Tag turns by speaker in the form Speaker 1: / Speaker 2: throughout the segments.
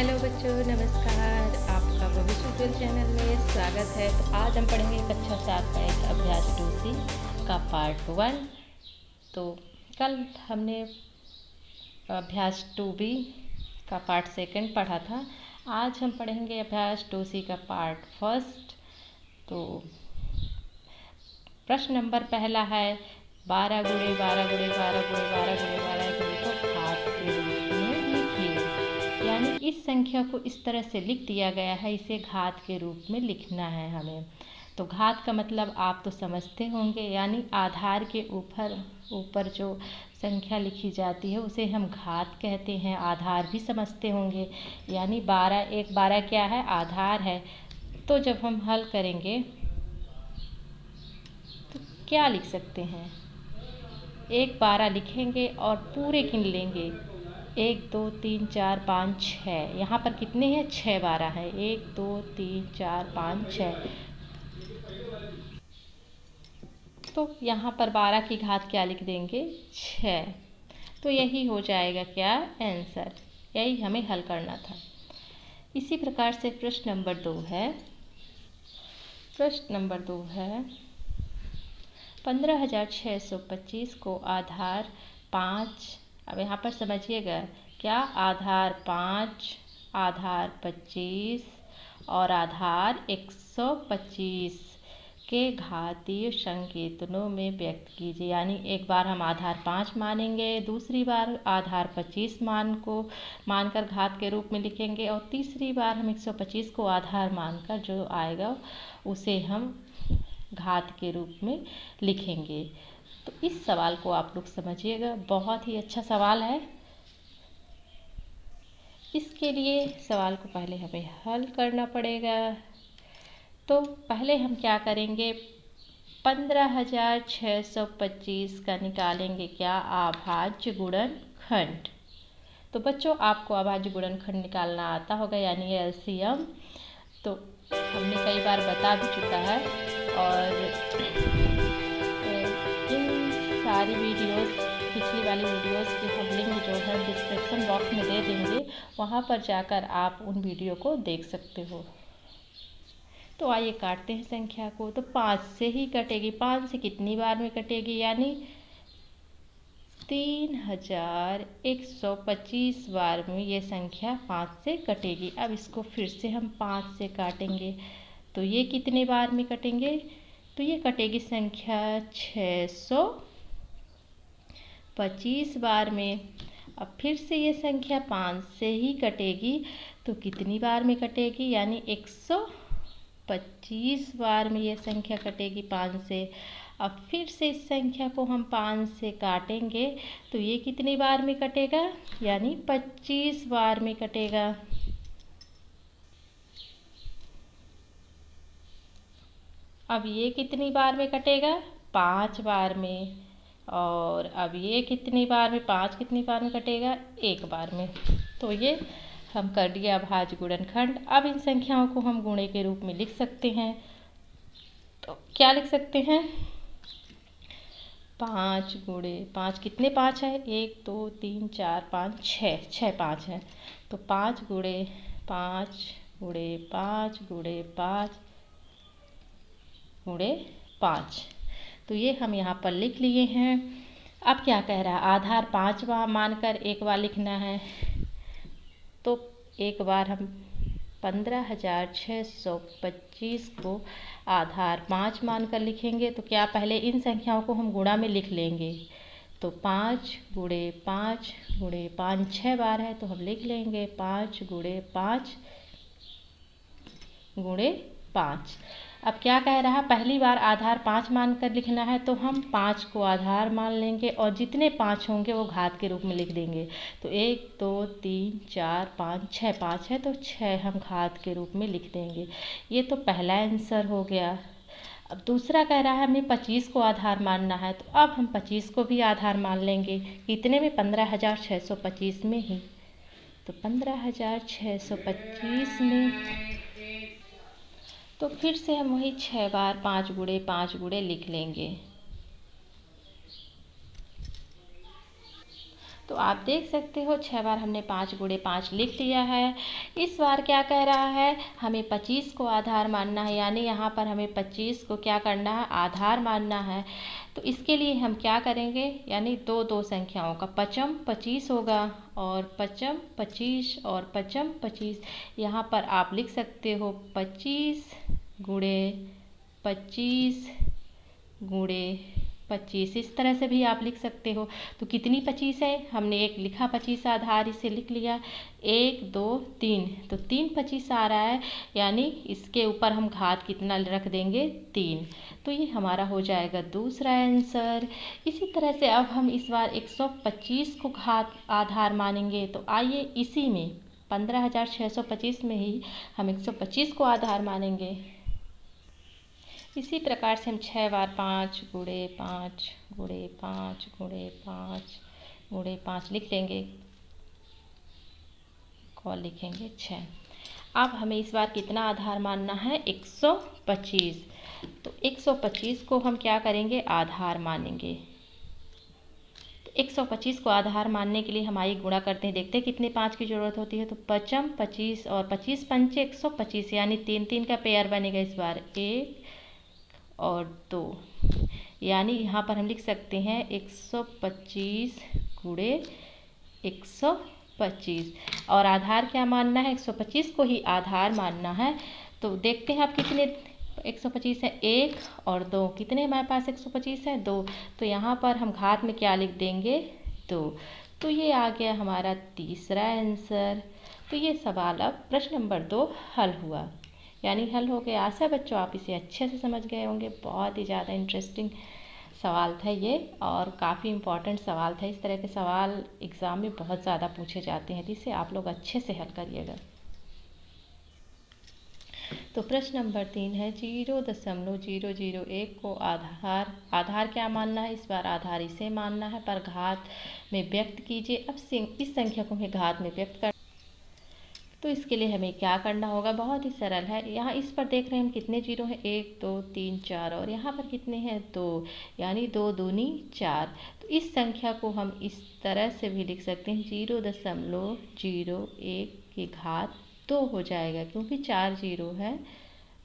Speaker 1: Hello बच्चों, नमस्कार। आपका भविष्य ट्यूटोरियल चैनल में स्वागत है। तो आज हम पढ़ेंगे कक्षा 7 का एक अभ्यास 2C का पार्ट 1। तो कल हमने अभ्यास 2B का पार्ट 2 पढ़ा था। आज हम पढ़ेंगे अभ्यास 2C का पार्ट 1। तो प्रश्न नंबर पहला है 12 गुणे 12 गुणे 12 गुणे 12 गुणे 12 को घात के रूप में लिखिए। यानी इस संख्या को इस तरह से लिख दिया गया है, इसे घात के रूप में लिखना है हमें। तो घात का मतलब आप तो समझते होंगे, यानी आधार के ऊपर जो संख्या लिखी जाती है उसे हम घात कहते हैं। आधार भी समझते होंगे, यानी 12 क्या है? आधार है। तो जब हम हल करेंगे तो क्या लिख सकते हैं? 12 लिखेंगे और पूरे गिन लेंगे। 1 2 3 4 5 6। यहाँ पर कितने हैं? 6 12 है। 1 2 3 4 5 6। तो यहाँ पर 12 की घात क्या लिख देंगे? 6। तो यही हो जाएगा क्या? आंसर। यही हमें हल करना था। इसी प्रकार से प्रश्न नंबर 2 है। प्रश्न नंबर 2 है 15,625 को आधार 5। अब यहाँ पर समझिएगा, क्या आधार 5, आधार 25 और आधार 125 के घातीय संकेतनों में व्यक्त कीजिए। यानी एक बार हम आधार 5 मानेंगे, दूसरी बार आधार 25 मानकर घात के रूप में लिखेंगे, और तीसरी बार हम 125 को आधार मानकर जो आएगा उसे हम घात के रूप में लिखेंगे। तो इस सवाल को आप लोग समझिएगा, बहुत ही अच्छा सवाल है। इसके लिए सवाल को पहले हमें हल करना पड़ेगा। तो पहले हम क्या करेंगे? 15,625 का निकालेंगे क्या? अभाज्य गुणनखंड। तो बच्चों, आपको अभाज्य गुणनखंड निकालना आता होगा, यानी एलसीएम। तो हमने कई बार बता भी चुका है, और इन सारी वीडियोस, पिछली वाली वीडियोस की हम लिंक जो है डिस्क्रिप्शन बॉक्स में दे देंगे, वहाँ पर जाकर आप उन वीडियो को देख सकते हो। तो आइए काटते हैं संख्या को। तो 5 से ही कटेगी। 5 से कितनी बार में कटेगी? यानी 3,125 बार में ये संख्या 5 से कटेगी। अब इसको फिर से हम 5 से काटेंगे, तो ये कितने बार में कटेंगे? तो ये कटेगी संख्या 625 बार में। अब फिर से ये संख्या 5 से ही कटेगी, तो कितनी बार में कटेगी? यानी 125 बार में ये संख्या कटेगी 5 से। अब फिर से इस संख्या को हम 5 से काटेंगे, तो ये कितनी बार में कटेगा? यानी 25 बार में कटेगा। अब ये कितनी बार में कटेगा? 5 बार में। और अब ये कितनी बार में? 5 कितनी बार में कटेगा? 1 बार में। तो ये हम कर दिया अभाज्य गुणनखंड। अब इन संख्याओं को हम गुणे के रूप में लिख सकते हैं। तो क्या लिख सकते हैं? 5 गुणे 5 कितने 5 है? 1 2 3 4 5 6। 6 5 है। तो 5 गुणे 5 गुणे 5 गुणे 5 गुणे 5। तो ये हम यहाँ पर लिख लिए हैं। अब क्या कह रहा है? आधार 5 बार मानकर एक बार लिखना है। तो एक बार हम 15,625 को आधार 5 मानकर लिखेंगे। तो क्या पहले इन संख्याओं को हम गुणा में लिख लेंगे। तो 5 गुणे 5 गुणे 5 6 बार है, तो हम लिख लेंगे 5 गुणे 5 गुणे 5। अब क्या कह रहा है? पहली बार आधार 5 मानकर लिखना है, तो हम 5 को आधार मान लेंगे और जितने 5 होंगे वो घात के रूप में लिख देंगे। तो 1 2 3 4 5 6 5 है, तो 6 हम घात के रूप में लिख देंगे। ये तो पहला आंसर हो गया। अब दूसरा कह रहा है हमें 25 को आधार मानना है, तो अब हम 25 को भी आधार मान लेंगे। कितने में? 15,625 में ही। तो 15,625 में, तो फिर से हम वही 6 बार 5 गुणे लिख लेंगे। तो आप देख सकते हो 6 बार हमने 5 गुणे 5 लिख लिया है। इस बार क्या कह रहा है, हमें 25 को आधार मानना है, यानी यहाँ पर हमें 25 को क्या करना है, आधार मानना है। तो इसके लिए हम क्या करेंगे, यानी दो संख्याओं का पचम 25 होगा और पचम 25 और पचम 25। यहाँ पर आप लिख सकते हो 25 गुणे 25 गुणे 25, इस तरह से भी आप लिख सकते हो। तो कितनी 25 है, हमने एक लिखा 25 आधार, इसे लिख लिया 1 2 3, तो 3 25 आ रहा है, यानी इसके ऊपर हम घात कितना रख देंगे, 3। तो ये हमारा हो जाएगा दूसरा आंसर। इसी तरह से अब हम इस बार 125 को घात आधार मानेंगे। तो आइए इसी में 15,625 में ही हम 125 को आधार मानेंगे। इसी प्रकार से हम 6 बार 5 गुणे 5 गुणे 5 गुणे 5 गुणे 5 लिख लेंगे, और लिखेंगे 6। अब हमें इस बार कितना आधार मानना है, 125। तो 125 को हम क्या करेंगे, आधार मानेंगे। तो 125 को आधार मानने के लिए हम आइए गुणा करते हैं, देखते हैं कितने 5 की ज़रूरत होती है। तो पचम 25 और 25 पंचे 125, यानी 3 3 का पेयर बनेगा इस बार, 1 और 2, यानी यहाँ पर हम लिख सकते हैं 125 गुणे 125, और आधार क्या मानना है, 125 को ही आधार मानना है। तो देखते हैं आप कितने 125 है, 1 और 2, कितने हमारे पास 125 है, 2। तो यहाँ पर हम घात में क्या लिख देंगे, 2। तो ये आ गया हमारा तीसरा आंसर। तो ये सवाल अब प्रश्न नंबर 2 हल हुआ, यानी हल हो गया। आशा बच्चों आप इसे अच्छे से समझ गए होंगे। बहुत ही ज़्यादा इंटरेस्टिंग सवाल था ये, और काफ़ी इम्पॉर्टेंट सवाल था। इस तरह के सवाल एग्ज़ाम में बहुत ज़्यादा पूछे जाते हैं, जिसे आप लोग अच्छे से हल करिएगा। तो प्रश्न नंबर 3 है, 0.001 को आधार क्या मानना है, इस बार आधार इसे मानना है, पर घात में व्यक्त कीजिए। अब इस संख्या को हमें घात में व्यक्त कर, तो इसके लिए हमें क्या करना होगा, बहुत ही सरल है। यहाँ इस पर देख रहे हैं हम कितने जीरो हैं, 1 2 3 4, और यहाँ पर कितने हैं, 2, यानी 2 दूनी 4। तो इस संख्या को हम इस तरह से भी लिख सकते हैं, 0.01 की घात 2 हो जाएगा, क्योंकि 4 जीरो है,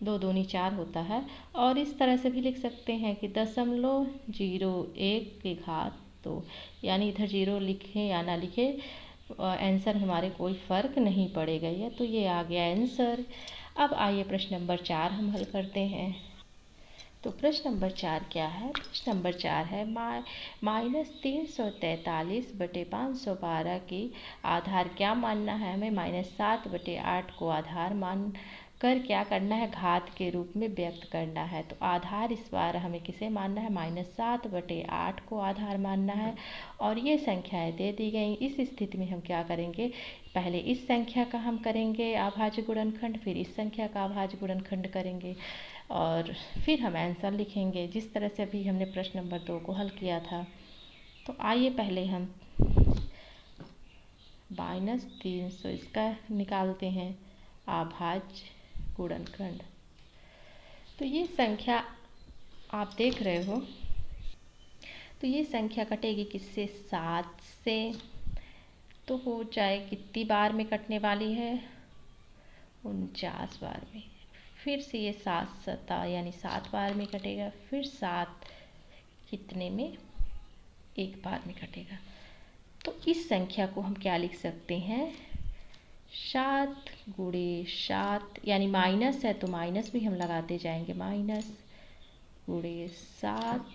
Speaker 1: 2 दूनी 4 होता है। और इस तरह से भी लिख सकते हैं कि 0.01 की घात 2, यानी इधर जीरो लिखें या ना लिखें, आंसर हमारे कोई फ़र्क नहीं पड़ेगा। ये तो ये आ गया आंसर। अब आइए प्रश्न नंबर 4 हम हल करते हैं। तो प्रश्न नंबर 4 क्या है, प्रश्न नंबर 4 है, -343/512 की आधार क्या मानना है। हमें -7/8 को आधार मान कर क्या करना है, घात के रूप में व्यक्त करना है। तो आधार इस बार हमें किसे मानना है, -7/8 को आधार मानना है, और ये संख्याएं दे दी गई। इस स्थिति में हम क्या करेंगे, पहले इस संख्या का हम करेंगे अभाज्य गुणनखंड, फिर इस संख्या का अभाज्य गुणनखंड करेंगे, और फिर हम आंसर लिखेंगे, जिस तरह से अभी हमने प्रश्न नंबर 2 को हल किया था। तो आइए पहले हम -300 इसका निकालते हैं अभाज्य गुणनखंड। तो ये संख्या आप देख रहे हो, तो ये संख्या कटेगी किससे, 7 से। तो हो जाए कितनी बार में कटने वाली है, 49 बार में। फिर से ये 7 7 यानी 7 बार में कटेगा, फिर 7 कितने में, 1 बार में कटेगा। तो इस संख्या को हम क्या लिख सकते हैं, 7 गुणे 7, यानी माइनस है तो माइनस भी हम लगाते जाएंगे, -7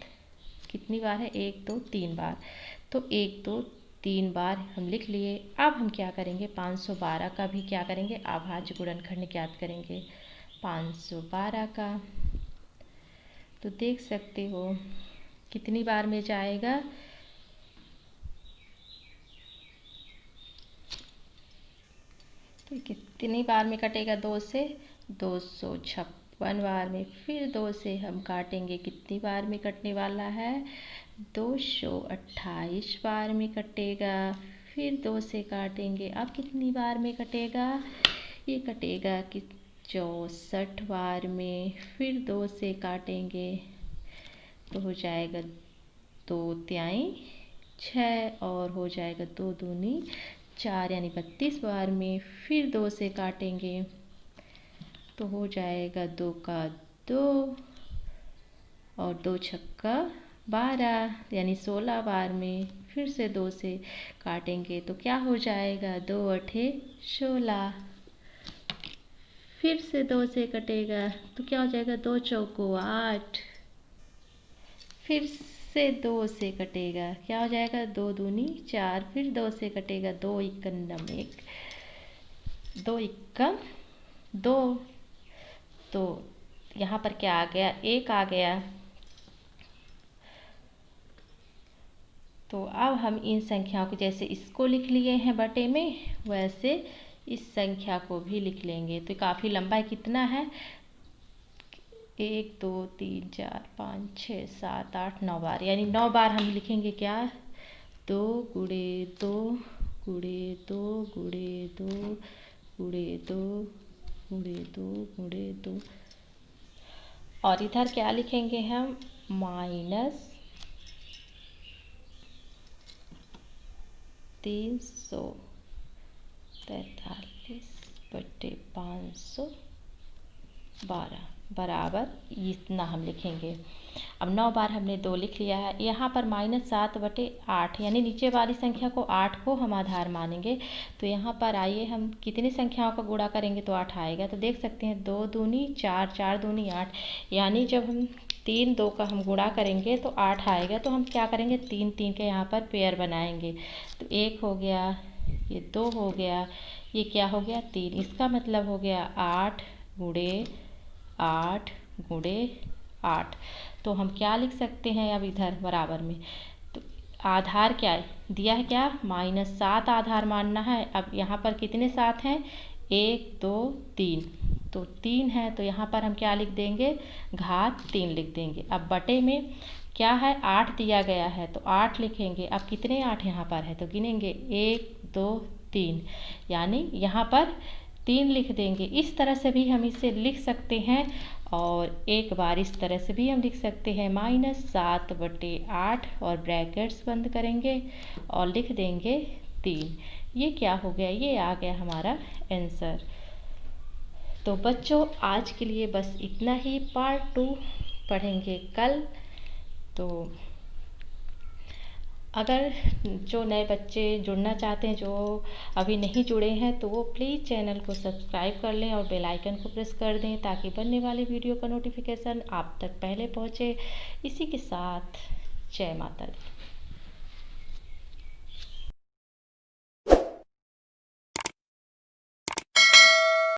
Speaker 1: कितनी बार है, 1 2 3 बार। तो 1 2 3 बार हम लिख लिए। अब हम क्या करेंगे, 512 का भी क्या करेंगे, अभाज्य गुणनखंड ज्ञात करेंगे 512 का। तो देख सकते हो कितनी बार में जाएगा, तो कितनी बार में कटेगा, 2 से 256 बार में। फिर 2 से हम काटेंगे, कितनी बार में कटने वाला है, 228 बार में कटेगा। फिर 2 से काटेंगे, अब कितनी बार में कटेगा, ये कटेगा कि 64 बार में। फिर 2 से काटेंगे तो हो जाएगा 2 तिहाई 6 और हो जाएगा 2 दूनी 4 यानी 32 बार में। फिर 2 से काटेंगे तो हो जाएगा 2 का 2 और 2 छक्का 12 यानी 16 बार में। फिर से 2 से काटेंगे तो क्या हो जाएगा 2 अठे 16। फिर से 2 से कटेगा तो क्या हो जाएगा 2 चौको 8। फिर से 2 से कटेगा क्या हो जाएगा 2 दूनी 4। फिर 2 से कटेगा 2 इक्कम 1 2 इक्कम 2। तो यहाँ पर क्या आ गया 1 आ गया। तो अब हम इन संख्याओं को जैसे इसको लिख लिए हैं बटे में वैसे इस संख्या को भी लिख लेंगे। तो काफ़ी लंबा है, कितना है 1 2 3 4 5 6 7 8 9 बार यानी 9 बार हम लिखेंगे क्या 2 गुणे 2 गुणे 2 गुणे 2 गुणे 2 गुणे 2 गुणे 2। और इधर क्या लिखेंगे हम -343/512 बराबर इतना हम लिखेंगे। अब 9 बार हमने 2 लिख लिया है। यहाँ पर -7/8 यानी नीचे वाली संख्या को 8 को हम आधार मानेंगे। तो यहाँ पर आइए हम कितनी संख्याओं का गुणा करेंगे तो 8 आएगा। तो देख सकते हैं 2 दूनी 4 4 दूनी 8 यानी जब हम 3 2 का हम गुणा करेंगे तो 8 आएगा। तो हम क्या करेंगे 3 3 के यहाँ पर पेयर बनाएंगे। तो 1 हो गया, ये 2 हो गया, ये क्या हो गया 3। इसका मतलब हो गया 8 गुणे 8 गुणे 8। तो हम क्या लिख सकते हैं अब इधर बराबर में। तो आधार क्या है दिया है क्या -7 आधार मानना है। अब यहाँ पर कितने 7 हैं 1 2 3 तो 3 है। तो यहाँ पर हम क्या लिख देंगे घात 3 लिख देंगे। अब बटे में क्या है 8 दिया गया है तो 8 लिखेंगे। अब कितने 8 यहाँ पर है तो गिनेंगे 1 2 3 यानी यहाँ पर 3 लिख देंगे। इस तरह से भी हम इसे लिख सकते हैं और एक बार इस तरह से भी हम लिख सकते हैं -7/8 और ब्रैकेट्स बंद करेंगे और लिख देंगे 3। ये क्या हो गया ये आ गया हमारा आंसर। तो बच्चों आज के लिए बस इतना ही। पार्ट 2 पढ़ेंगे कल। तो अगर जो नए बच्चे जुड़ना चाहते हैं जो अभी नहीं जुड़े हैं तो वो प्लीज़ चैनल को सब्सक्राइब कर लें और बेल आइकन को प्रेस कर दें ताकि बनने वाले वीडियो का नोटिफिकेशन आप तक पहले पहुंचे। इसी के साथ जय माता दी।